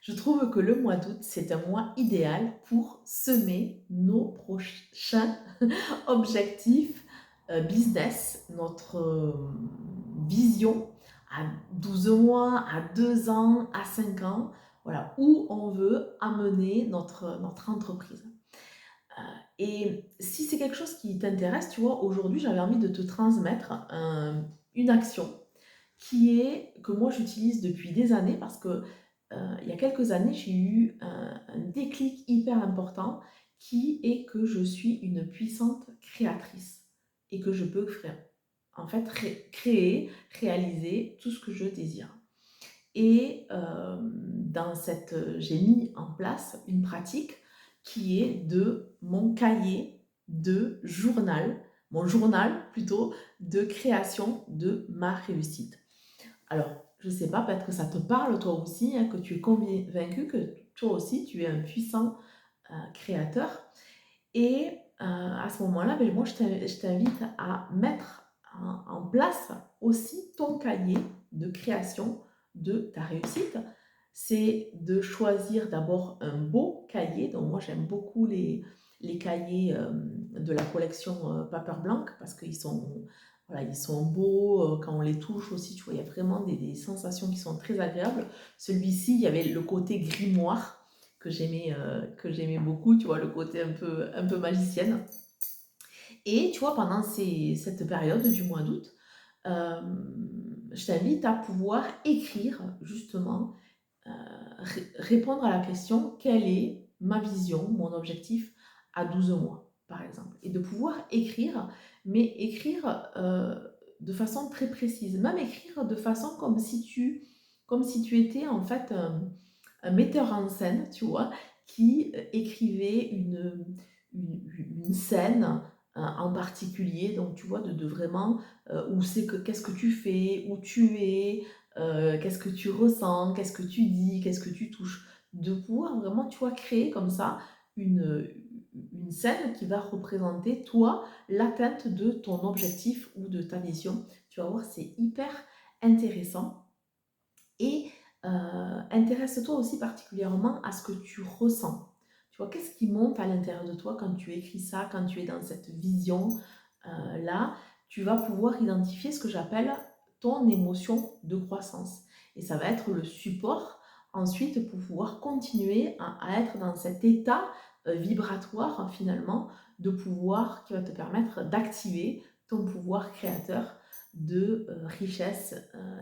Je trouve que le mois d'août, c'est un mois idéal pour semer nos prochains objectifs business, notre vision à 12 mois, à 2 ans, à 5 ans, voilà, où on veut amener notre entreprise. Et si c'est quelque chose qui t'intéresse, tu vois, aujourd'hui, j'avais envie de te transmettre une action que moi j'utilise depuis des années parce que il y a quelques années, j'ai eu un déclic hyper important qui est que je suis une puissante créatrice et que je peux en fait créer, réaliser tout ce que je désire. Et j'ai mis en place une pratique qui est de mon cahier de journal, mon journal plutôt, de création de ma réussite. Alors, je ne sais pas, peut-être que ça te parle toi aussi, hein, que tu es convaincu que toi aussi tu es un puissant créateur. Et à ce moment-là, ben, moi je t'invite à mettre en place aussi ton cahier de création de ta réussite. C'est de choisir d'abord un beau cahier. Donc moi j'aime beaucoup les cahiers de la collection Paper Blanc parce qu'ils sont, voilà, ils sont beaux. Quand on les touche aussi, tu vois, il y a vraiment des sensations qui sont très agréables. Celui-ci, il y avait le côté grimoire que j'aimais beaucoup, tu vois, le côté un peu magicienne. Et tu vois, pendant cette période du mois d'août, euh, je t'invite à pouvoir écrire justement, répondre à la question quelle est ma vision, mon objectif à 12 mois, par exemple. Et de pouvoir écrire, mais écrire de façon très précise, même écrire de façon comme si tu étais en fait un metteur en scène, tu vois, qui écrivait une scène en particulier. Donc, tu vois, de vraiment qu'est-ce que tu fais, où tu es, qu'est-ce que tu ressens, qu'est-ce que tu dis, qu'est-ce que tu touches. De pouvoir vraiment, tu vois, créer comme ça une, une scène qui va représenter, toi, l'atteinte de ton objectif ou de ta vision. Tu vas voir, c'est hyper intéressant. Et intéresse-toi aussi particulièrement à ce que tu ressens. Tu vois, qu'est-ce qui monte à l'intérieur de toi quand tu écris ça, quand tu es dans cette vision là, tu vas pouvoir identifier ce que j'appelle ton émotion de croissance. Et ça va être le support ensuite pour pouvoir continuer à être dans cet état vibratoire finalement de pouvoir qui va te permettre d'activer ton pouvoir créateur de richesse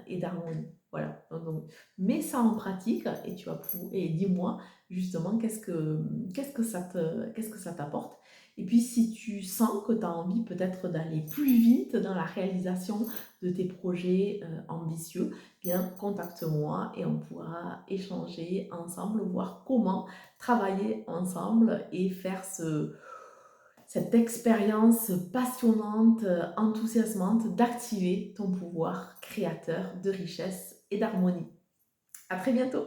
et d'harmonie. Voilà, donc mets ça en pratique et tu vas et dis-moi justement qu'est-ce que ça t'apporte. Et puis si tu sens que tu as envie peut-être d'aller plus vite dans la réalisation de tes projets ambitieux, bien contacte-moi et on pourra échanger ensemble, voir comment travailler ensemble et faire cette expérience passionnante, enthousiasmante d'activer ton pouvoir créateur de richesse et d'harmonie. À très bientôt!